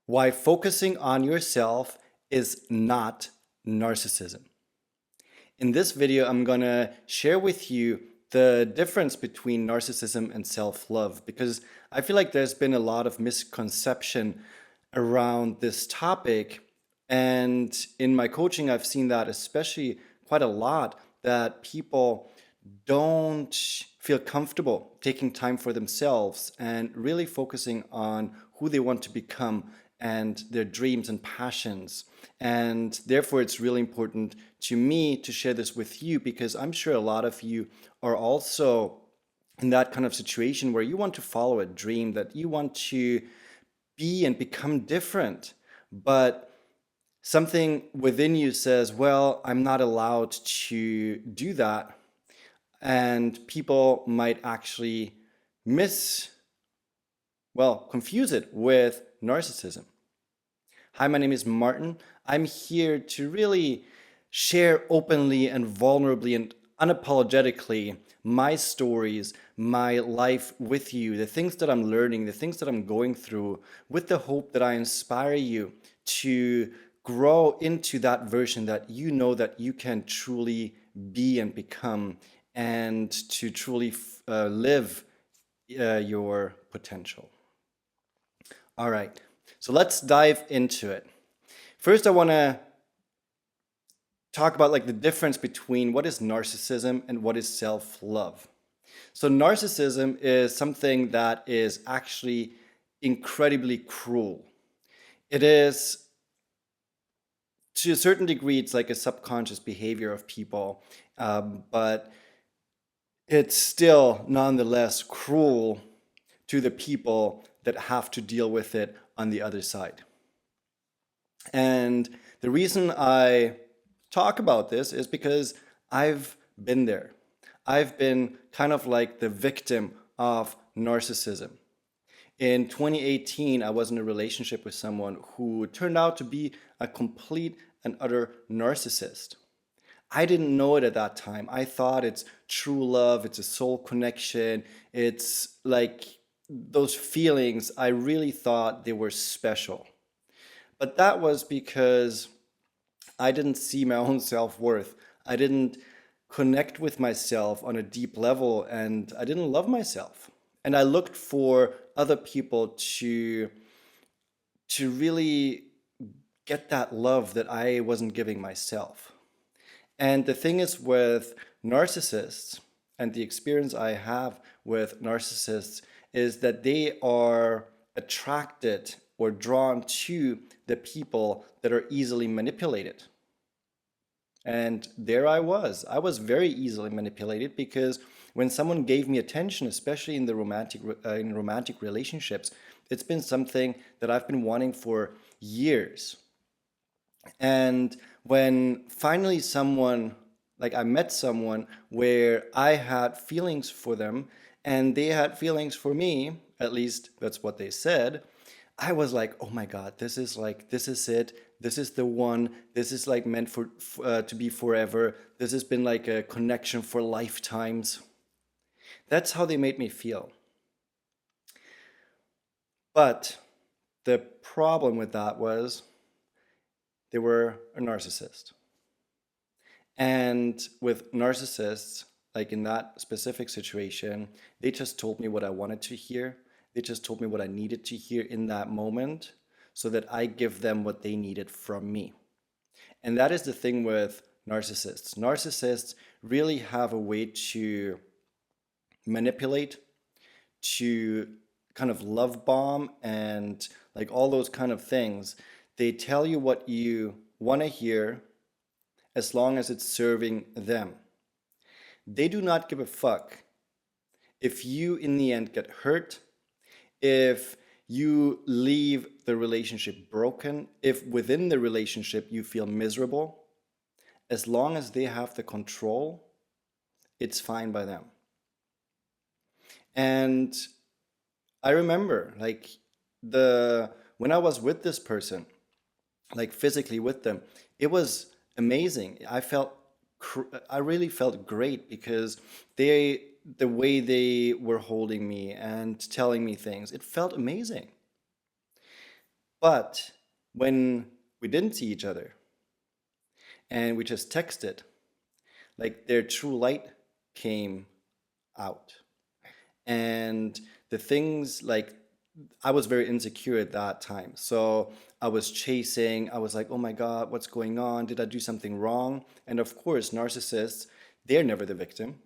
Why focusing on yourself is not narcissism. In this video, I'm going to share with you the difference between narcissism and self-love because I feel like there's been a lot of misconception around this topic. And in my coaching, I've seen that especially quite a lot, that people don't feel comfortable taking time for themselves and really focusing on who they want to become and their dreams and passions. And therefore, it's really important to me to share this with you because I'm sure a lot of you are also in that kind of situation where you want to follow a dream, that you want to be and become different, but something within you says, well, I'm not allowed to do that. And people might actually confuse it with narcissism. Hi, my name is Martin. I'm here to really share openly and vulnerably and unapologetically my stories, my life with you, the things that I'm learning, the things that I'm going through, with the hope that I inspire you to grow into that version that you know that you can truly be and become, and to truly live your potential. All right, so let's dive into it. First, I want to talk about the difference between what is narcissism and what is self-love. So narcissism is something that is actually incredibly cruel. It is, to a certain degree, it's like a subconscious behavior of people, but it's still nonetheless cruel to the people that have to deal with it on the other side. And the reason I talk about this is because I've been there. I've been kind of like the victim of narcissism. In 2018, I was in a relationship with someone who turned out to be a complete and utter narcissist. I didn't know it at that time. I thought it's true love, it's a soul connection, it's like those feelings. I really thought they were special. But that was because I didn't see my own self-worth. I didn't connect with myself on a deep level, and I didn't love myself. And I looked for other people to really get that love that I wasn't giving myself. And the thing is with narcissists, and the experience I have with narcissists, is that they are attracted or drawn to the people that are easily manipulated. And there I was very easily manipulated, because when someone gave me attention, especially in the romantic relationships, it's been something that I've been wanting for years. And when finally I met someone where I had feelings for them and they had feelings for me, at least that's what they said, I was like, oh my God, this is it. This is the one. This is like meant to be forever. This has been like a connection for lifetimes. That's how they made me feel. But the problem with that was they were a narcissist. And with narcissists, like in that specific situation, they just told me what I wanted to hear. They just told me what I needed to hear in that moment, so that I give them what they needed from me. And that is the thing with narcissists. Narcissists really have a way to manipulate, to kind of love bomb, and like all those kind of things. They tell you what you want to hear as long as it's serving them. They do not give a fuck if you in the end get hurt, if you leave the relationship broken, if within the relationship you feel miserable. As long as they have the control, it's fine by them. And I remember when I was with this person, like physically with them, it was amazing. I really felt great, because the way they were holding me and telling me things, it felt amazing. But when we didn't see each other and we just texted, like their true light came out. And the things like I was very insecure at that time. So I was chasing, I was like, oh my God, what's going on? Did I do something wrong? And of course, narcissists, they're never the victim.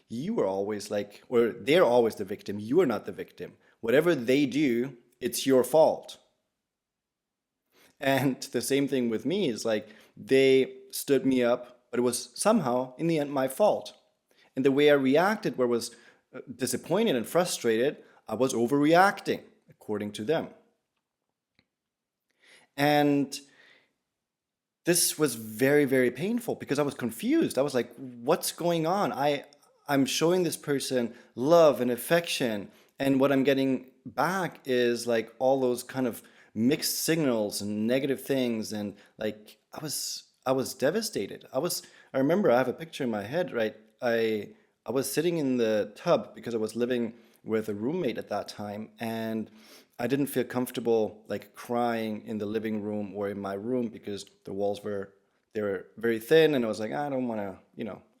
You are always like, or they're always the victim. You are not the victim. Whatever they do, it's your fault. And the same thing with me is like they stood me up, but it was somehow in the end my fault. And the way I reacted, where I was disappointed and frustrated, I was overreacting according to them. And this was very, very painful because I was confused. I was like, what's going on? I'm showing this person love and affection, and what I'm getting back is like all those kind of mixed signals and negative things, and like I was devastated. I remember I have a picture in my head, right? I was sitting in the tub because I was living with a roommate at that time, and I didn't feel comfortable like crying in the living room or in my room because the walls were they were very thin, and I was like, I don't want to,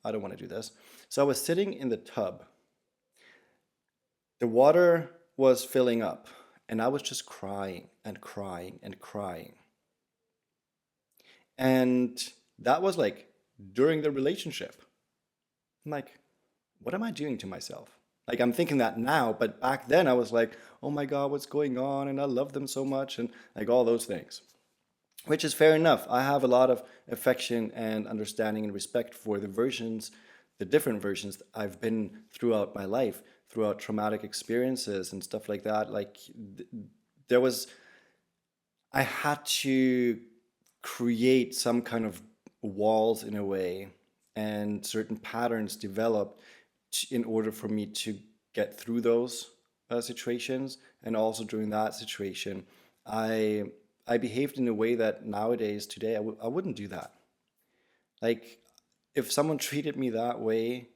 I don't want to do this. So I was sitting in the tub. The water was filling up, and I was just crying and crying and crying. And that was like during the relationship. I'm like, what am I doing to myself? Like I'm thinking that now, but back then I was like, oh my God, what's going on? And I love them so much, and like all those things, which is fair enough. I have a lot of affection and understanding and respect for the different versions that I've been throughout my life, throughout traumatic experiences and stuff like that. Like there was, I had to create some kind of walls in a way, and certain patterns developed in order for me to get through those situations. And also during that situation, I I behaved in a way that nowadays, today, I wouldn't do that. Like, if someone treated me that way,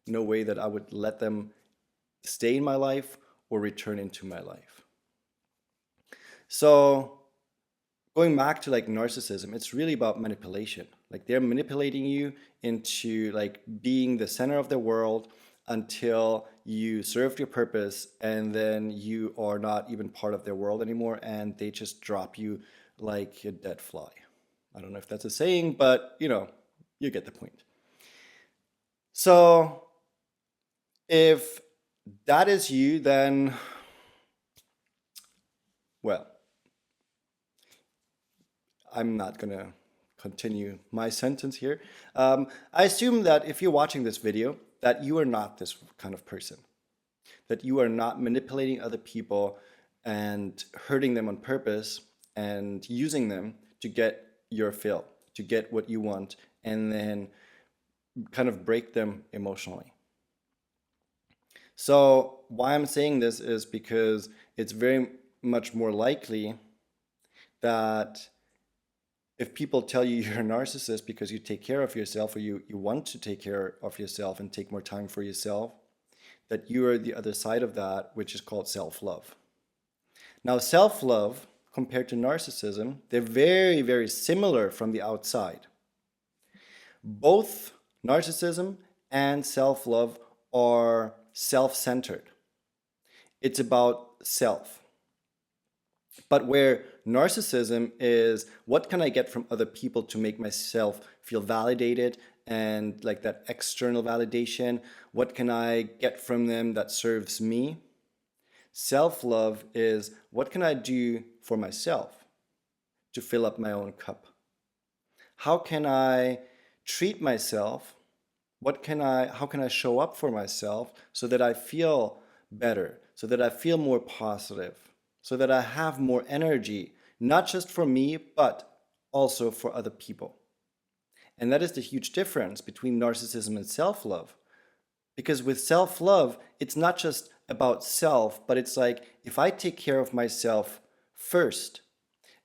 no way that I would let them stay in my life or return into my life. So, going back to like narcissism, it's really about manipulation. Like, they're manipulating you into like being the center of the world until you served your purpose, and then you are not even part of their world anymore, and they just drop you like a dead fly. I don't know if that's a saying, but you get the point. So if that is you, then, well, I'm not gonna continue my sentence here. I assume that if you're watching this video, that you are not this kind of person, that you are not manipulating other people and hurting them on purpose and using them to get your fill, to get what you want, and then kind of break them emotionally. So why I'm saying this is because it's very much more likely that if people tell you you're a narcissist because you take care of yourself, or you want to take care of yourself and take more time for yourself, that you are the other side of that, which is called self-love. Now, self-love compared to narcissism, they're very, very similar from the outside. Both narcissism and self-love are self-centered. It's about self. But where narcissism is, what can I get from other people to make myself feel validated, and like that external validation? What can I get from them that serves me? Self-love is, what can I do for myself to fill up my own cup? How can I treat myself? How can I show up for myself so that I feel better, so that I feel more positive, so that I have more energy, not just for me, but also for other people? And that is the huge difference between narcissism and self-love. Because with self-love, it's not just about self, but it's like, if I take care of myself first,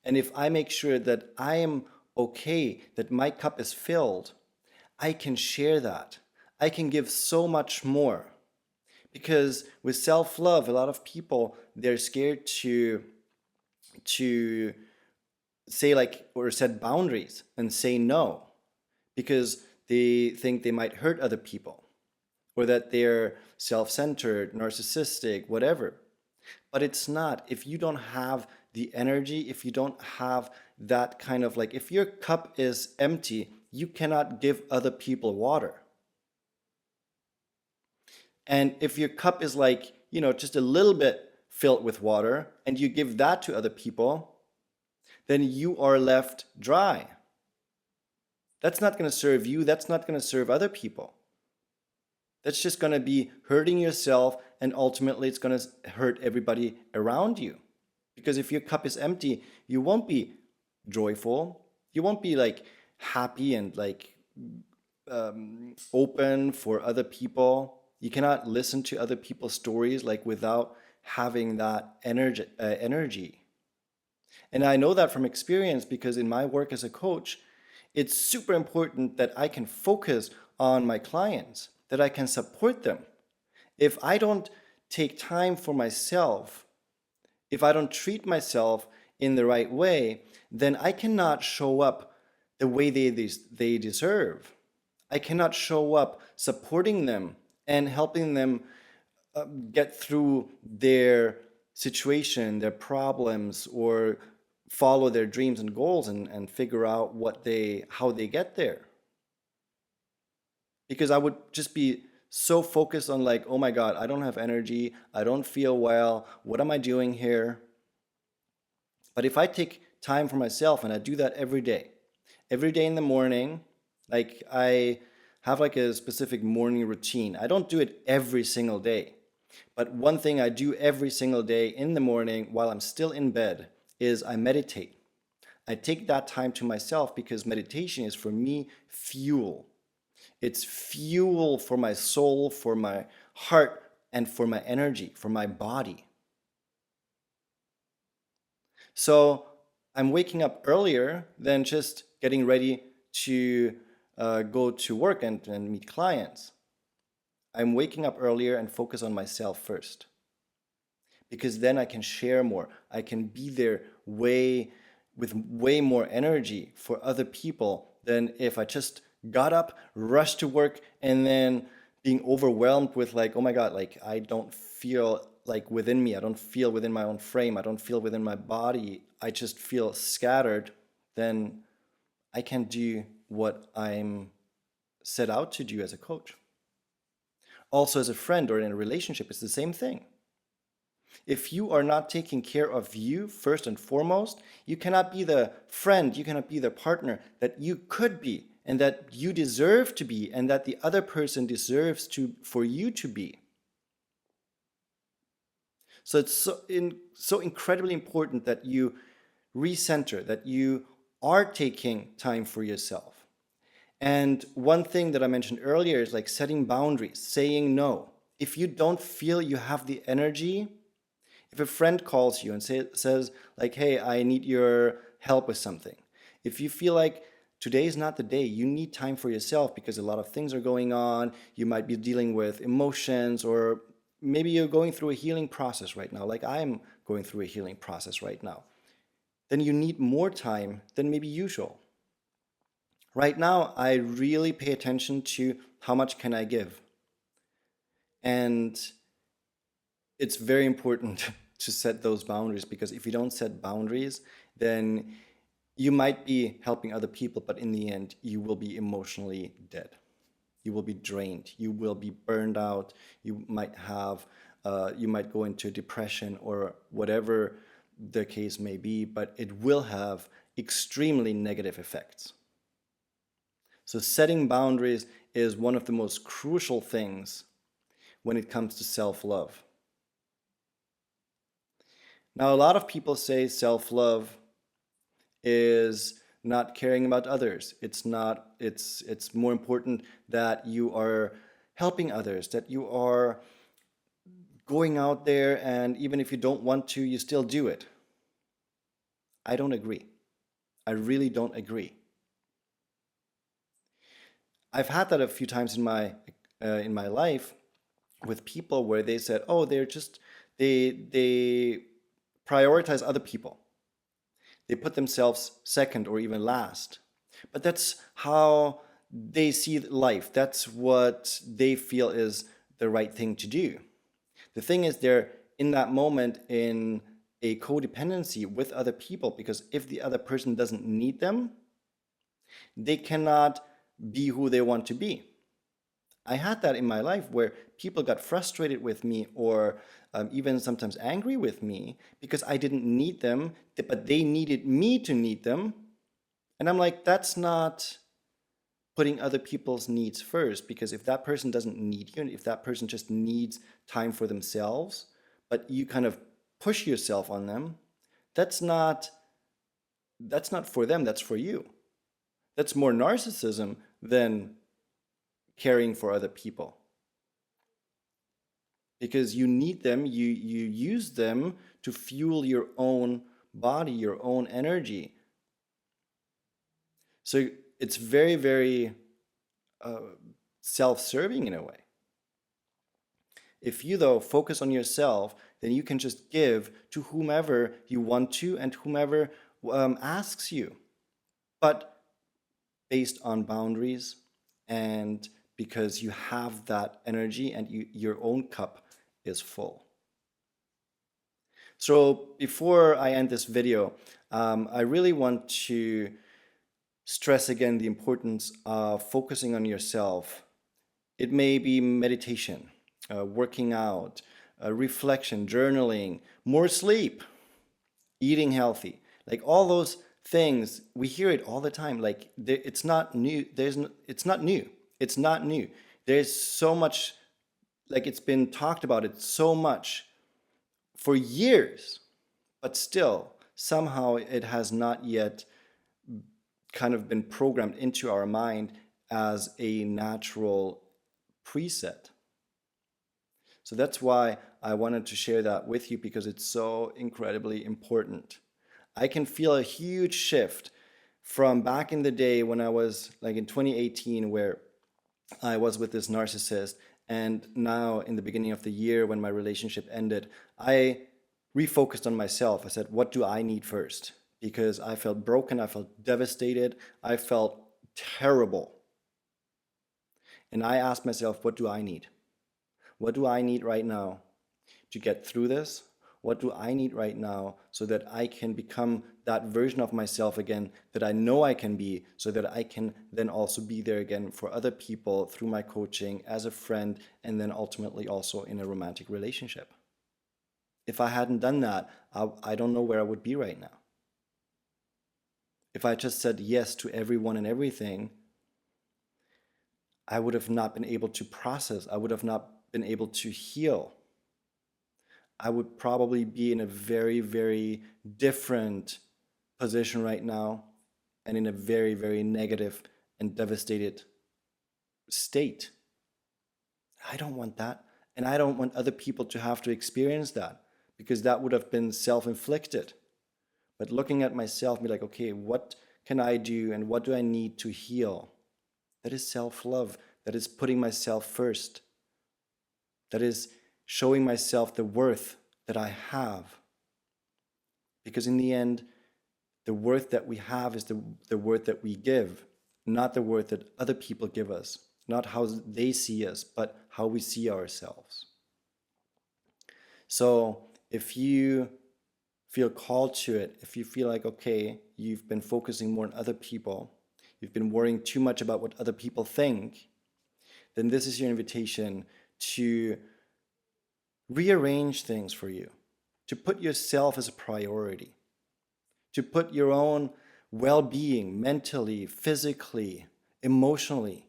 and if I make sure that I am okay, that my cup is filled, I can share that. I can give so much more. Because with self-love, a lot of people, they're scared to to say like, or set boundaries and say no, because they think they might hurt other people, or that they're self-centered, narcissistic, whatever. But it's not. If you don't have the energy, if you don't have that kind of like, if your cup is empty, you cannot give other people water. And if your cup is like, just a little bit filled with water, and you give that to other people, then you are left dry. That's not going to serve you. That's not going to serve other people. That's just going to be hurting yourself, and ultimately it's going to hurt everybody around you. Because if your cup is empty, you won't be joyful. You won't be like happy and like open for other people. You cannot listen to other people's stories like without having that energy. And I know that from experience, because in my work as a coach, it's super important that I can focus on my clients, that I can support them. If I don't take time for myself, if I don't treat myself in the right way, then I cannot show up the way they deserve. I cannot show up supporting them and helping them get through their situation, their problems, or follow their dreams and goals and figure out how they get there. Because I would just be so focused on like, oh my God, I don't have energy, I don't feel well, what am I doing here? But if I take time for myself, and I do that every day in the morning, like I have like a specific morning routine. I don't do it every single day. But one thing I do every single day in the morning while I'm still in bed is I meditate. I take that time to myself, because meditation is for me fuel. It's fuel for my soul, for my heart, and for my energy, for my body. So I'm waking up earlier than just getting ready to go to work and meet clients. I'm waking up earlier and focus on myself first, because then I can share more. I can be there with way more energy for other people than if I just got up, rushed to work, and then being overwhelmed with like, oh my God, like I don't feel like within me, I don't feel within my own frame, I don't feel within my body, I just feel scattered. Then I can't do what I'm set out to do as a coach. Also, as a friend or in a relationship, it's the same thing. If you are not taking care of you first and foremost, you cannot be the friend, you cannot be the partner that you could be, and that you deserve to be, and that the other person deserves for you to be. So it's so incredibly important that you recenter, that you are taking time for yourself. And one thing that I mentioned earlier is like setting boundaries, saying no. If you don't feel you have the energy, if a friend calls you and says like, hey, I need your help with something. If you feel like today is not the day, you need time for yourself because a lot of things are going on. You might be dealing with emotions, or maybe you're going through a healing process right now, like I'm going through a healing process right now. Then you need more time than maybe usual. Right now, I really pay attention to how much can I give. And it's very important to set those boundaries, because if you don't set boundaries, then you might be helping other people, but in the end, you will be emotionally dead. You will be drained. You will be burned out. You might go into depression or whatever the case may be, but it will have extremely negative effects. So setting boundaries is one of the most crucial things when it comes to self-love. Now, a lot of people say self-love is not caring about others. It's more important that you are helping others, that you are going out there, and even if you don't want to, you still do it. I don't agree. I really don't agree. I've had that a few times in my life with people where they said, "Oh, they prioritize other people. They put themselves second or even last. But that's how they see life. That's what they feel is the right thing to do. The thing is, they're in that moment in a codependency with other people, because if the other person doesn't need them, they cannot be who they want to be. I had that in my life where people got frustrated with me or even sometimes angry with me because I didn't need them, but they needed me to need them. And I'm like, that's not putting other people's needs first, because if that person doesn't need you and if that person just needs time for themselves, but you kind of push yourself on them, that's not for them, that's for you. That's more narcissism than caring for other people. Because you need them, you use them to fuel your own body, your own energy. So it's very, very self-serving in a way. If you, though, focus on yourself, then you can just give to whomever you want to and whomever asks you. But based on boundaries, and because you have that energy and your own cup is full. So before I end this video, I really want to stress again the importance of focusing on yourself. It may be meditation, working out, reflection, journaling, more sleep, eating healthy, like all those things. We hear it all the time. Like it's not new. It's not new. It's not new. There's so much, like it's been talked about it so much for years, but still somehow it has not yet kind of been programmed into our mind as a natural preset. So that's why I wanted to share that with you, because it's so incredibly important. I can feel a huge shift from back in the day when I was like in 2018, where I was with this narcissist, and now in the beginning of the year when my relationship ended, I refocused on myself. I said, what do I need first? Because I felt broken, I felt devastated, I felt terrible. And I asked myself, what do I need? What do I need right now to get through this? What do I need right now so that I can become that version of myself again that I know I can be, so that I can then also be there again for other people through my coaching, as a friend, and then ultimately also in a romantic relationship. If I hadn't done that, I don't know where I would be right now. If I just said yes to everyone and everything, I would have not been able to process. I would have not been able to heal. I would probably be in a very, very different position right now, and in a very, very negative and devastated state. I don't want that. And I don't want other people to have to experience that, because that would have been self-inflicted. But looking at myself, be like, okay, what can I do and what do I need to heal? That is self-love. That is putting myself first. That is showing myself the worth that I have. Because in the end, the worth that we have is the worth that we give, not the worth that other people give us, not how they see us, but how we see ourselves. So if you feel called to it, if you feel like, okay, you've been focusing more on other people, you've been worrying too much about what other people think, then this is your invitation to rearrange things for you, to put yourself as a priority, to put your own well-being mentally, physically, emotionally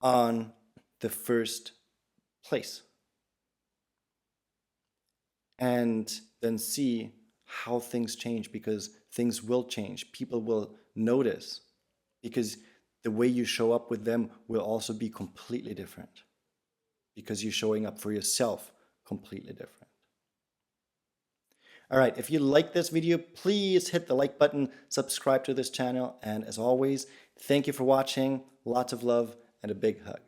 on the first place. And then see how things change, because things will change. People will notice, because the way you show up with them will also be completely different, because you're showing up for yourself completely different. All right, if you like this video, please hit the like button, subscribe to this channel, and as always, thank you for watching. Lots of love and a big hug.